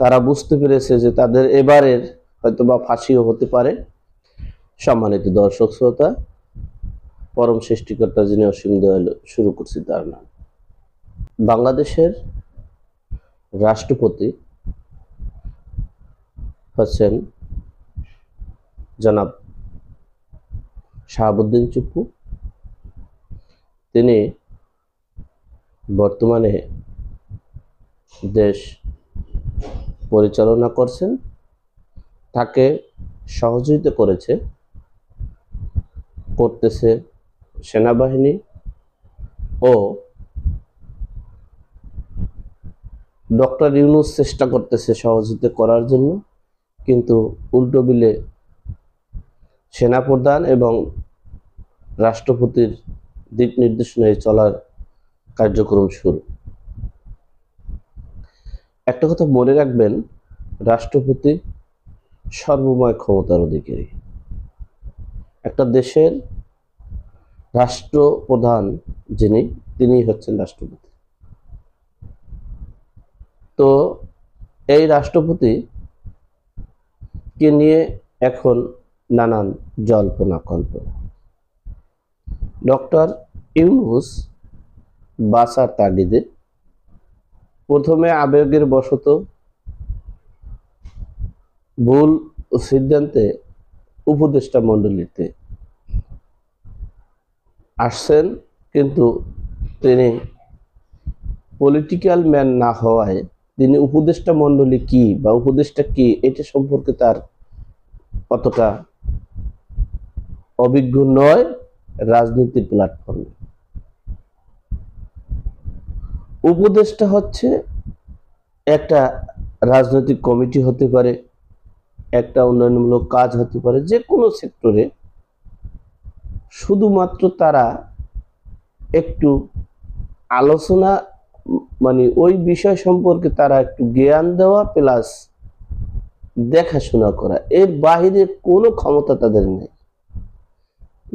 তারা বুঝতে পেরেছে যে তাদের এবারের হয়তোবা ফাঁসিও হতে পারে। সম্মানিত দর্শক শ্রোতা, পরম সৃষ্টিকর্তা যিনি অসীম দয়ালু, শুরু করছি তার নাম। বাংলাদেশের রাষ্ট্রপতি হচ্ছেন জনাব শাহাবুদ্দিন চুপ্পু। তিনি বর্তমানে দেশ পরিচালনা করছেন। তাকে সহযোগিতা করতেছে সেনাবাহিনী ও ডক্টর ইউনূস চেষ্টা করতেছে সহযোগিতা করার জন্য, কিন্তু উল্টো বিলে সেনাপ্রধান এবং রাষ্ট্রপতির দিক নির্দেশনায় চলার কার্যক্রম শুরু। একটা কথা মনে রাখবেন, রাষ্ট্রপতি সর্বময় ক্ষমতার অধিকারী। একটা দেশের রাষ্ট্রপ্রধান তিনি হচ্ছেন রাষ্ট্রপতি। তো এই রাষ্ট্রপতিকে নিয়ে এখন নানান জল্পনা কল্পনা। ডক্টর ইউনূস বাঁচার তাগিদে প্রথমে আবেগের বশত ভুল সিদ্ধান্তে উপদেষ্টা মণ্ডলীতে আসছেন, কিন্তু তিনি পলিটিক্যাল ম্যান না হওয়ায় তিনি উপদেষ্টা মণ্ডলী কি বা উপদেষ্টা কি এটা সম্পর্কে তার অতটা অভিজ্ঞ নয় রাজনীতির প্ল্যাটফর্মে। উপদেষ্টা হচ্ছে একটা রাজনৈতিক কমিটি হতে পারে, একটা উন্নয়নমূলক কাজ হতে পারে, যে কোনো সেক্টরে শুধুমাত্র তারা একটু আলোচনা মানে ওই বিষয় সম্পর্কে তারা একটু জ্ঞান দেওয়া প্লাস দেখাশোনা করা, এর বাহিরে কোনো ক্ষমতা তাদের নেই।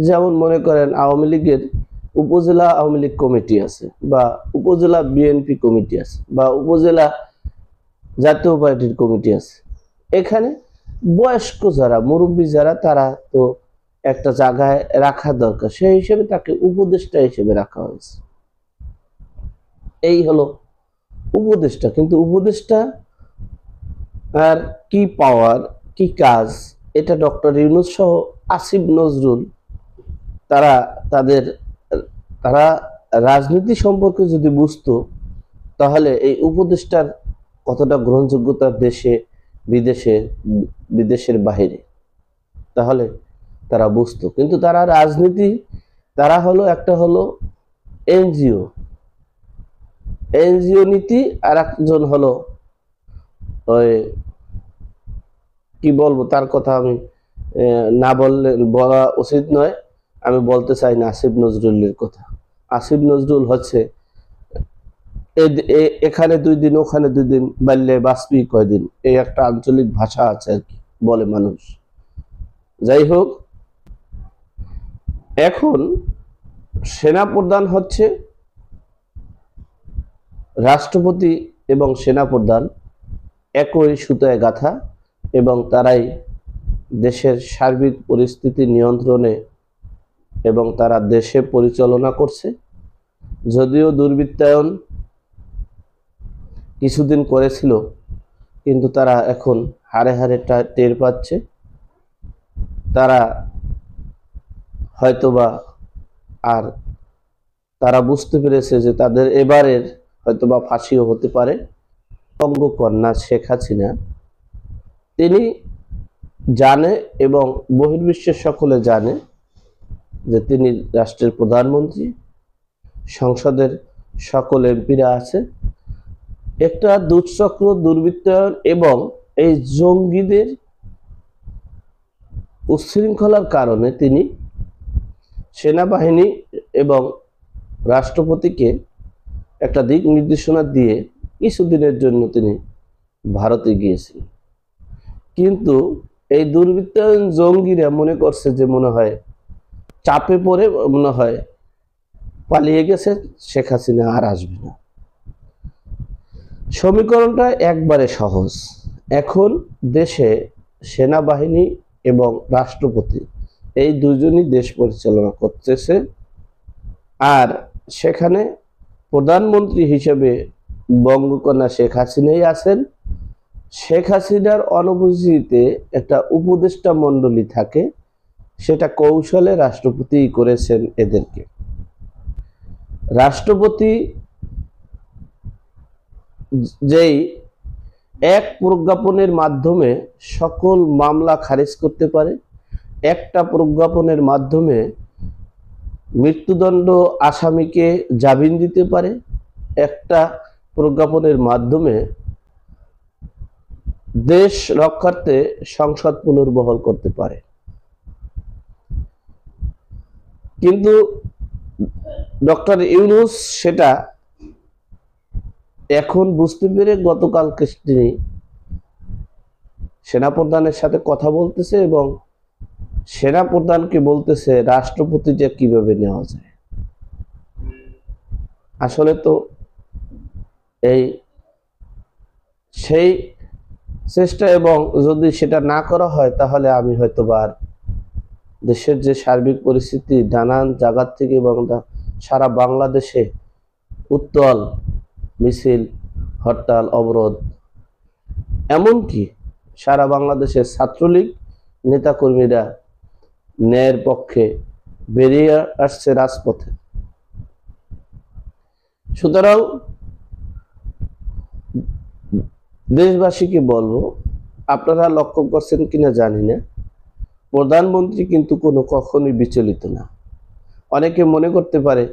যেমন মনে করেন আওয়ামী লীগের উপজেলা আওয়ামী লীগ কমিটি আছে, বা উপজেলা বিএনপি কমিটি আছে, বা উপজেলা জাতীয় পার্টির কমিটি আছে। এখানে বয়স্ক যারা, মুরব্বী যারা, তারা তো একটা জায়গায় রাখা দরকার, সেই হিসেবে তাকে উপদেষ্টা হিসেবে রাখা হয়েছে। এই হলো উপদেষ্টা। কিন্তু উপদেষ্টা আর কি পাওয়ার, কি কাজ, এটা ডক্টর ইউনূস সহ আসিফ নজরুল তারা রাজনীতি সম্পর্কে যদি বুঝতো, তাহলে এই উপদেষ্টার কতটা গ্রহণযোগ্যতা দেশে বিদেশের বাইরে, তাহলে তারা বুঝতো। কিন্তু তারা তারা হলো এনজিও নীতি, আর একজন হলো ওই কি বলবো, তার কথা আমি না বলা উচিত নয়, আমি বলতে চাই না আসিফ নজরুলের কথা। আসিফ নজরুল হচ্ছে এখানে 2 দিন ওখানে 2 দিন, বাল্যে বাসপি কয়দিন, এই একটা আঞ্চলিক ভাষা আছে আর কি বলে মানুষ। যাই হোক, এখন সেনাপ্রধান হচ্ছে রাষ্ট্রপতি এবং সেনাপ্রধান একই সুতায় গাঁথা, এবং তারাই দেশের সার্বিক পরিস্থিতি নিয়ন্ত্রণে এবং তারা দেশে পরিচালনা করছে। যদিও দুর্বৃত্তায়ন কিছুদিন করেছিল, কিন্তু তারা এখন হারে হারে টের পাচ্ছে। তারা হয়তোবা আর তারা বুঝতে পেরেছে যে তাদের এবারের হয়তোবা ফাঁসিও হতে পারে। বঙ্গকন্যা শেখ হাসিনা তিনি জানে এবং বহির্বিশ্বের সকলে জানে যে তিনি রাষ্ট্রের প্রধানমন্ত্রী, সংসদের সকল এমপিরা আছে। একটা দুঃচক্র, দুর্বৃত্তায়ন এবং এই জঙ্গিদের উচ্ছৃঙ্খলার কারণে তিনি সেনাবাহিনী এবং রাষ্ট্রপতিকে একটা দিক নির্দেশনা দিয়ে কিছুদিনের জন্য তিনি ভারতে গিয়েছিলেন। কিন্তু এই দুর্বৃত্তায়ন জঙ্গিরা মনে করছে যে মনে হয় চাপে পড়ে মনে হয় পালিয়ে গেছে, শেখ হাসিনা আর আসবে না। সমীকরণটা একবারে সহজ। এখন দেশে সেনাবাহিনী এবং রাষ্ট্রপতি এই দুজনই দেশ পরিচালনা করতেছে, আর সেখানে প্রধানমন্ত্রী হিসেবে বঙ্গকন্যা শেখ হাসিনাই আছেন। শেখ হাসিনার অনুপস্থিতিতে একটা উপদেষ্টা মণ্ডলী থাকে, সেটা কৌশলে রাষ্ট্রপতিই করেছেন এদেরকে। রাষ্ট্রপতি যেই এক প্রজ্ঞাপনের মাধ্যমে সকল মামলা খারিজ করতে পারে, একটা প্রজ্ঞাপনের মাধ্যমে মৃত্যুদণ্ড আসামিকে জামিন দিতে পারে, একটা প্রজ্ঞাপনের মাধ্যমে দেশ রক্ষার্থে সংসদ পুনর্বহাল করতে পারে। কিন্তু ডক্টর ইউনূস সেটা এখন বুঝতে পেরে গতকালকে তিনি সেনাপ্রধানের সাথে কথা বলতেছে এবং সেনাপ্রধানকে বলতেছে রাষ্ট্রপতিটা কিভাবে নেওয়া যায়। আসলে তো এই সেই চেষ্টা, এবং যদি সেটা না করা হয় তাহলে আমি হয়তো বা দেশের যে সার্বিক পরিস্থিতি নানান জায়গা থেকে এবং সারা বাংলাদেশে উত্তাল মিছিল, হরতাল, অবরোধ, এমনকি সারা বাংলাদেশের ছাত্রলীগ নেতাকর্মীরা ন্যায়ের পক্ষে বেরিয়ে আসছে রাজপথে। সুতরাং দেশবাসীকে বলবো, আপনারা লক্ষ্য করছেন কিনা জানি না, প্রধানমন্ত্রী কিন্তু কখনোই বিচলিত না। অনেকে মনে করতে পারে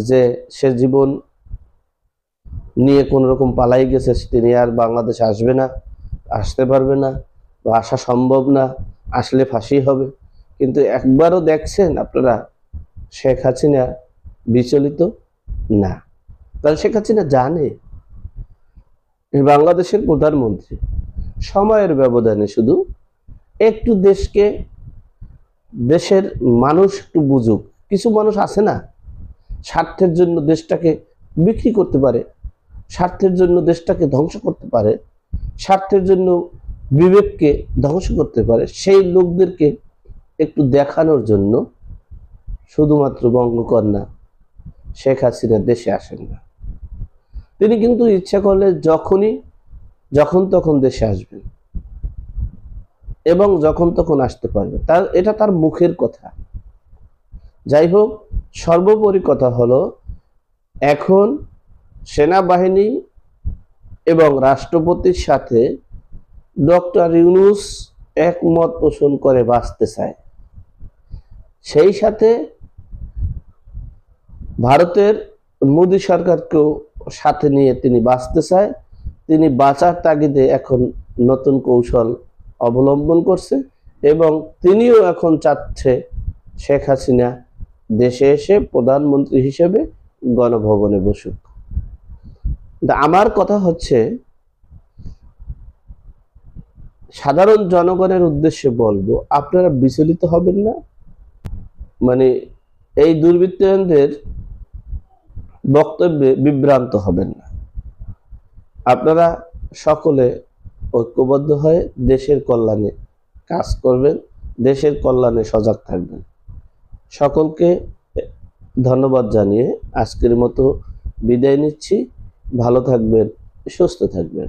যে সে জীবন নিয়ে কোন রকম পালাই গেছে, তিনি আর বাংলাদেশে আসবে না, আসতে পারবে না, বা আসা সম্ভব না, আসলে ফাঁসি হবে। কিন্তু একবারও দেখছেন আপনারা শেখ হাসিনা বিচলিত না? তাহলে শেখ হাসিনা জানে বাংলাদেশের প্রধানমন্ত্রী সময়ের ব্যবধানে শুধু একটু দেশের মানুষ একটু বুঝুক। কিছু মানুষ আছে না, স্বার্থের জন্য দেশটাকে বিক্রি করতে পারে, স্বার্থের জন্য দেশটাকে ধ্বংস করতে পারে, স্বার্থের জন্য বিবেককে ধ্বংস করতে পারে। সেই লোকদেরকে একটু দেখানোর জন্য শুধুমাত্র বঙ্গকন্যা শেখ হাসিনা দেশে আসেন না। তিনি কিন্তু ইচ্ছা করলে যখন তখন দেশে আসবেন এবং যখন তখন আসতে পারবেন, এটা তার মুখের কথা। যাই হোক, সর্বোপরি কথা হলো, এখন সেনাবাহিনী এবং রাষ্ট্রপতির সাথে ডক্টর ইউনূস একমত পোষণ করে বাঁচতে চায়। সেই সাথে ভারতের মোদী সরকারকেও সাথে নিয়ে তিনি বাঁচতে চায়। তিনি বাঁচার তাগিদে এখন নতুন কৌশল অবলম্বন করছে এবং তিনিও এখন চাচ্ছে শেখ হাসিনা দেশে এসে প্রধানমন্ত্রী হিসেবে গণভবনে বসুক। আমার কথা হচ্ছে, সাধারণ জনগণের উদ্দেশ্যে বলবো, আপনারা বিচলিত হবেন না, মানে এই দুর্বৃত্তদের বক্তব্যে বিভ্রান্ত হবেন না। আপনারা সকলে ঐক্যবদ্ধ হয়ে দেশের কল্যাণে কাজ করবেন, দেশের কল্যাণে সজাগ থাকবেন। সকলকে ধন্যবাদ জানিয়ে আজকের মতো বিদায় নিচ্ছি। ভালো থাকবেন, সুস্থ থাকবেন।